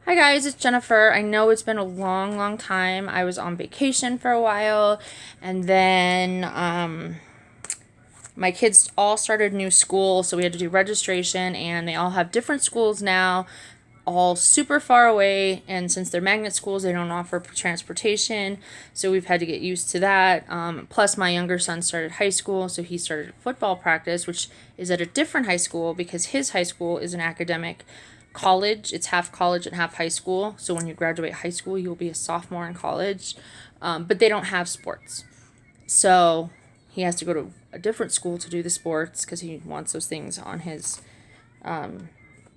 Hi guys, it's Jennifer. I know it's been a long time. I was on vacation for a while, and then my kids all started new school, so we had to do registration, and they all have different schools now, all super far away, and since they're magnet schools, they don't offer transportation, so we've had to get used to that. Plus, my younger son started high school, so he started football practice, which is at a different high school because his high school is an academic college. It's half college and half high school. So when you graduate high school, you'll be a sophomore in college. But they don't have sports. So he has to go to a different school to do the sports because he wants those things on his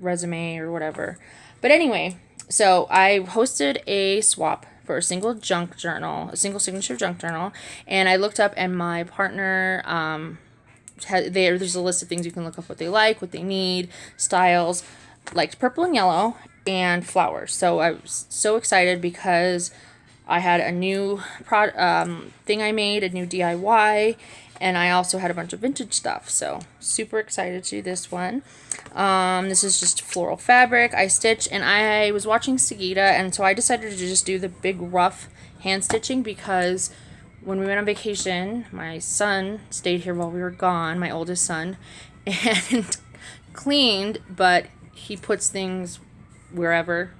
resume or whatever. But anyway, so I hosted a swap for a single junk journal, a single signature junk journal. And I looked up, and my partner, there's a list of things you can look up, what they like, what they need, styles. Liked purple and yellow and flowers. So I was so excited because I had a new thing I made, a new DIY, and I also had a bunch of vintage stuff. So super excited to do this one. This is just floral fabric I stitched, and I was watching Sagita, and so I decided to just do the big rough hand stitching because when we went on vacation, my son stayed here while we were gone, my oldest son, and cleaned, but he puts things wherever,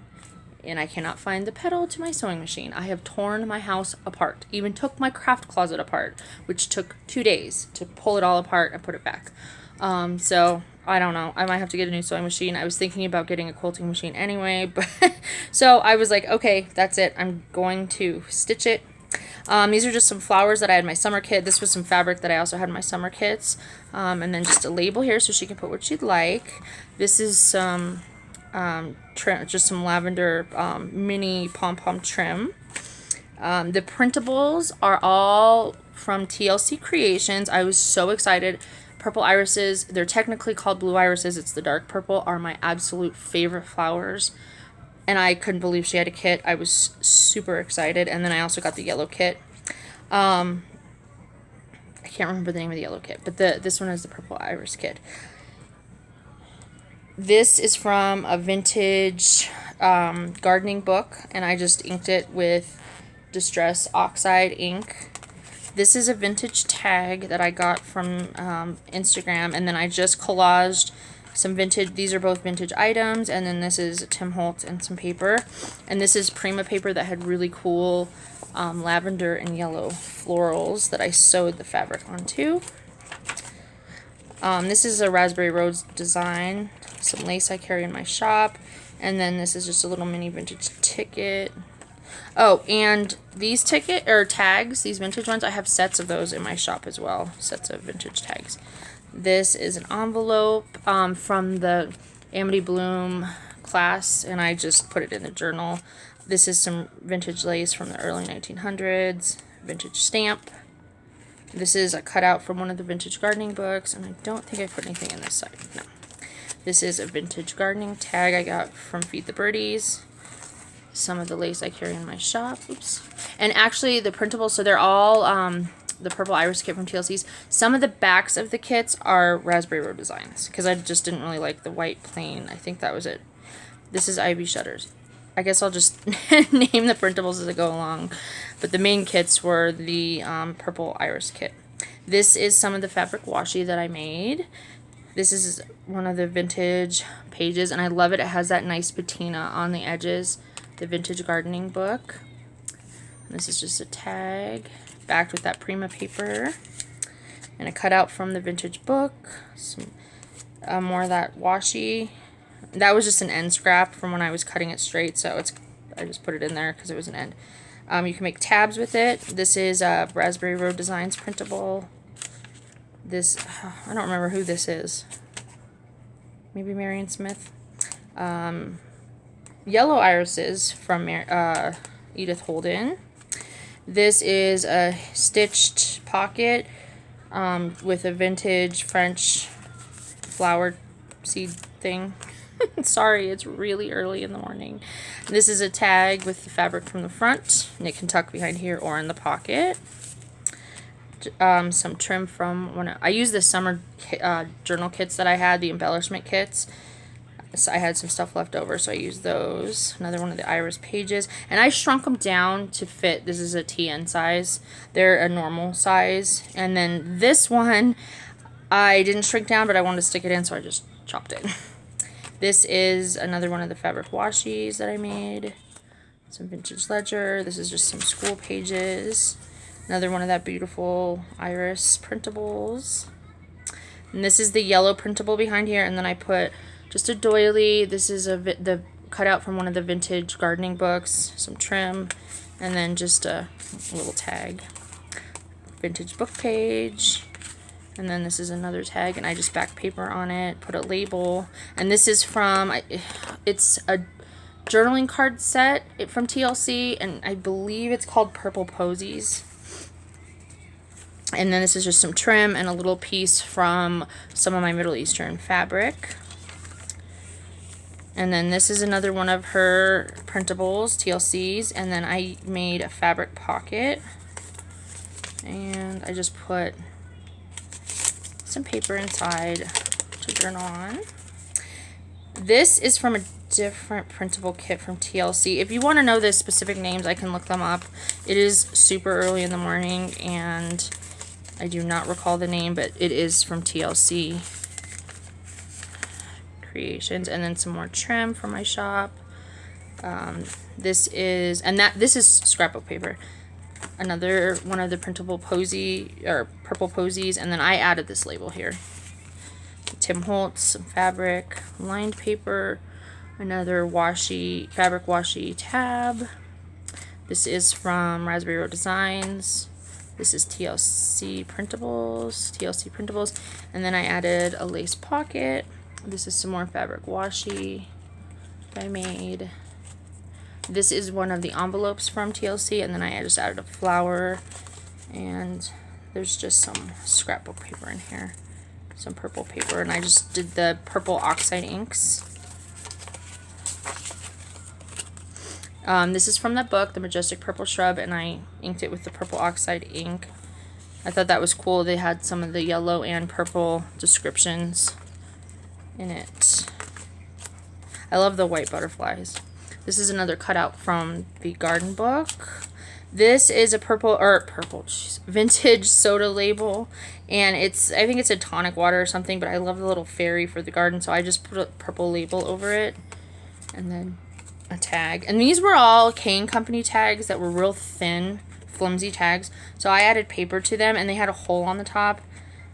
and I cannot find the pedal to my sewing machine. I have torn my house apart, even took my craft closet apart, which took 2 days to pull it all apart and put it back. So I don't know. I might have to get a new sewing machine. I was thinking about getting a quilting machine anyway, but so I was like, okay, that's it. I'm going to stitch it. These are just some flowers that I had in my summer kit. This was some fabric that I also had in my summer kits. And then just a label here so she can put what she'd like. This is some trim, just some lavender mini pom-pom trim. The printables are all from TLC Creations. I was so excited. Purple irises, they're technically called blue irises. It's the dark purple, are my absolute favorite flowers. And I couldn't believe she had a kit. I was super excited. And then I also got the yellow kit. I can't remember the name of the yellow kit, but this one is the purple iris kit. This is from a vintage gardening book, and I just inked it with Distress Oxide ink. This is a vintage tag that I got from Instagram, and then I just collaged some vintage. These are both vintage items, and then this is Tim Holtz and some paper, and this is Prima paper that had really cool lavender and yellow florals that I sewed the fabric onto. This is a raspberry rose design, some lace I carry in my shop, and then this is just a little mini vintage ticket. Oh, and these tags, these vintage ones, I have sets of those in my shop as well, sets of vintage tags. This is an envelope from the Amity Bloom class, and I just put it in the journal. This is some vintage lace from the early 1900s, vintage stamp. This is a cutout from one of the vintage gardening books, and I don't think I put anything in this side. No. This is a vintage gardening tag I got from Feed the Birdies. Some of the lace I carry in my shop. Oops. And actually, the printables, so they're all the purple iris kit from TLC's. Some of the backs of the kits are raspberry rose designs because I just didn't really like the white plain. I think that was it. This is Ivy Shutters. I guess I'll just name the printables as I go along. But the main kits were the purple iris kit. This is some of the fabric washi that I made. This is one of the vintage pages, and I love it. It has that nice patina on the edges. The vintage gardening book. And this is just a tag backed with that Prima paper. And a cutout from the vintage book. Some more of that washi. That was just an end scrap from when I was cutting it straight, so I just put it in there because it was an end. You can make tabs with it. This is Raspberry Road Designs printable. This, I don't remember who this is. Maybe Marion Smith. Yellow irises from Edith Holden. This is a stitched pocket with a vintage French flower seed thing. Sorry, it's really early in the morning. This is a tag with the fabric from the front, and it can tuck behind here or in the pocket. Some trim from I used the summer journal kits that I had, the embellishment kits. So I had some stuff left over, so I used those. Another one of the iris pages. And I shrunk them down to fit. This is a TN size. They're a normal size. And then this one, I didn't shrink down, but I wanted to stick it in, so I just chopped it. This is another one of the fabric washies that I made. Some vintage ledger. This is just some school pages. Another one of that beautiful iris printables. And this is the yellow printable behind here. And then I put just a doily. This is the cutout from one of the vintage gardening books. Some trim. And then just a little tag. Vintage book page. And then this is another tag. And I just back paper on it. Put a label. And this is from, it's a journaling card set from TLC. And I believe it's called Purple Posies. And then this is just some trim and a little piece from some of my Middle Eastern fabric. And then this is another one of her printables, TLCs. And then I made a fabric pocket. And I just put some paper inside to journal on. This is from a different printable kit from TLC. If you want to know the specific names, I can look them up. It is super early in the morning and I do not recall the name, but it is from TLC Creations. And then some more trim from my shop. This is scrapbook paper. Another one of the printable posy or purple posies, and then I added this label here. Tim Holtz, some fabric, lined paper, another washi, fabric washi tab. This is from Raspberry Road Designs. This is TLC printables, and then I added a lace pocket. This is some more fabric washi that I made. This is one of the envelopes from TLC, and then I just added a flower, and there's just some scrapbook paper in here, some purple paper, and I just did the purple oxide inks. This is from that book, The Majestic Purple Shrub, and I inked it with the purple oxide ink. I thought that was cool. They had some of the yellow and purple descriptions in it. I love the white butterflies. This is another cutout from the garden book. This is a vintage soda label, and I think it's a tonic water or something, but I love the little fairy for the garden, so I just put a purple label over it, and then a tag. And these were all Kane Company tags that were real thin, flimsy tags, so I added paper to them, and they had a hole on the top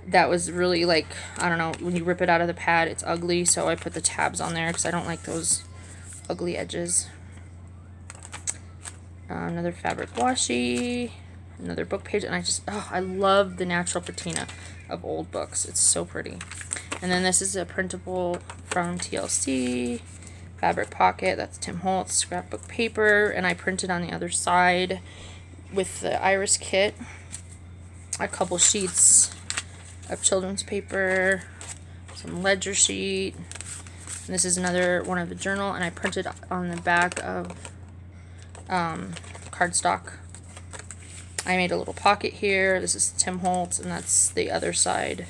that was really, like, I don't know, when you rip it out of the pad, it's ugly, so I put the tabs on there because I don't like those ugly edges. Another fabric washi, another book page, and I love the natural patina of old books. It's so pretty. And then this is a printable from TLC, fabric pocket, that's Tim Holtz, scrapbook paper, and I printed on the other side with the iris kit a couple sheets of children's paper, some ledger sheet. And this is another one of the journal, and I printed on the back of cardstock. I made a little pocket here. This is Tim Holtz, and that's the other side.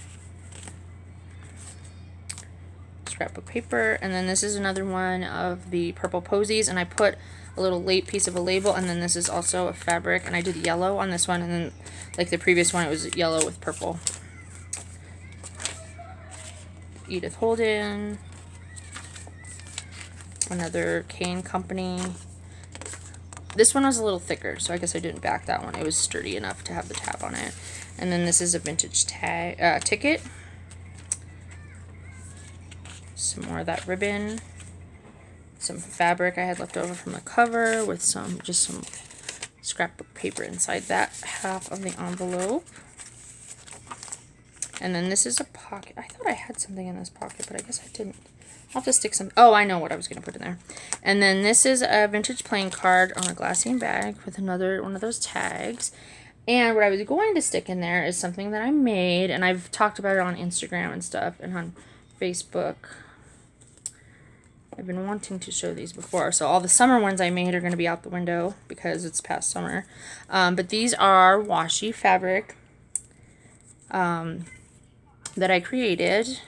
Scrapbook paper, and then this is another one of the purple posies, and I put a little late piece of a label, and then this is also a fabric, and I did yellow on this one, and then like the previous one, it was yellow with purple. Edith Holden. Another Kane Company. This one was a little thicker, so I guess I didn't back that one. It was sturdy enough to have the tab on it. And then this is a vintage ticket. Some more of that ribbon. Some fabric I had left over from the cover with just some scrapbook paper inside that half of the envelope. And then this is a pocket. I thought I had something in this pocket, but I guess I didn't. I'll have to stick some. Oh, I know what I was going to put in there. And then this is a vintage playing card on a glassine bag with another one of those tags. And what I was going to stick in there is something that I made, and I've talked about it on Instagram and stuff and on Facebook. I've been wanting to show these before. So all the summer ones I made are going to be out the window because it's past summer. But these are washi fabric that I created.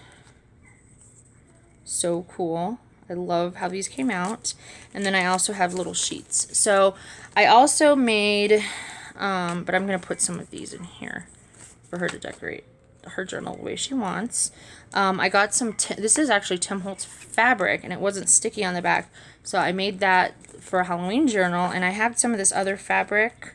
So cool. I love how these came out. And then I also have little sheets. So I also made, but I'm going to put some of these in here for her to decorate her journal the way she wants. I got some, this is actually Tim Holtz fabric, and it wasn't sticky on the back. So I made that for a Halloween journal, and I have some of this other fabric,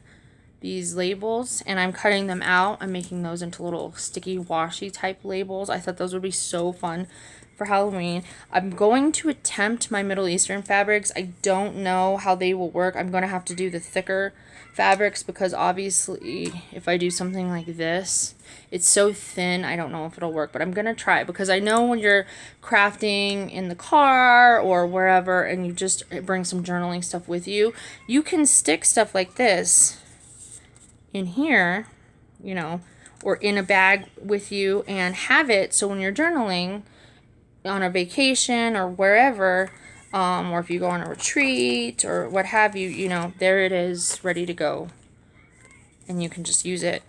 these labels, and I'm cutting them out. I'm making those into little sticky washi type labels. I thought those would be so fun for Halloween. I'm going to attempt my Middle Eastern fabrics. I don't know how they will work. I'm going to have to do the thicker fabrics because obviously if I do something like this, it's so thin, I don't know if it'll work, but I'm going to try it because I know when you're crafting in the car or wherever and you just bring some journaling stuff with you, you can stick stuff like this in here, you know, or in a bag with you and have it so when you're journaling on a vacation or wherever, or if you go on a retreat or what have you, you know, there it is ready to go. And you can just use it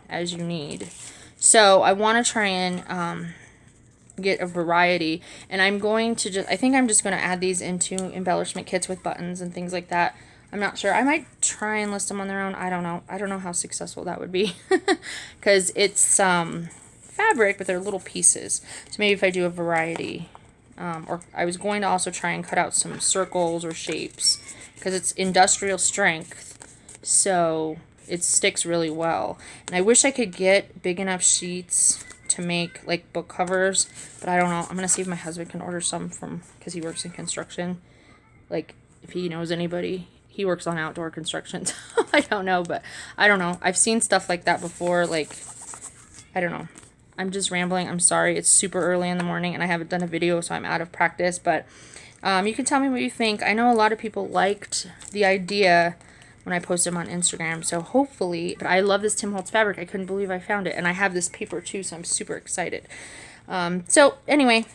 as you need. So I want to try and get a variety. And I'm going to just, I think I'm just going to add these into embellishment kits with buttons and things like that. I'm not sure. I might try and list them on their own. I don't know. I don't know how successful that would be. Because it's fabric, but they're little pieces. So maybe if I do a variety. Or I was going to also try and cut out some circles or shapes. Because it's industrial strength. So it sticks really well. And I wish I could get big enough sheets to make like book covers. But I don't know. I'm going to see if my husband can order some from, because he works in construction. Like if he knows anybody. He works on outdoor construction. So I don't know, but I don't know. I've seen stuff like that before. Like, I don't know. I'm just rambling. I'm sorry. It's super early in the morning and I haven't done a video, so I'm out of practice. But you can tell me what you think. I know a lot of people liked the idea when I posted them on Instagram. So hopefully, but I love this Tim Holtz fabric. I couldn't believe I found it. And I have this paper too, so I'm super excited. So anyway,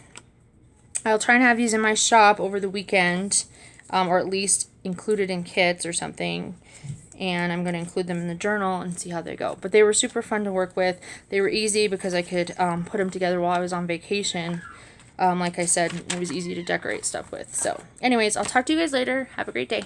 I'll try and have these in my shop over the weekend. Or at least included in kits or something, and I'm going to include them in the journal and see how they go. But they were super fun to work with. They were easy because I could put them together while I was on vacation. Like I said, it was easy to decorate stuff with. So anyways, I'll talk to you guys later. Have a great day.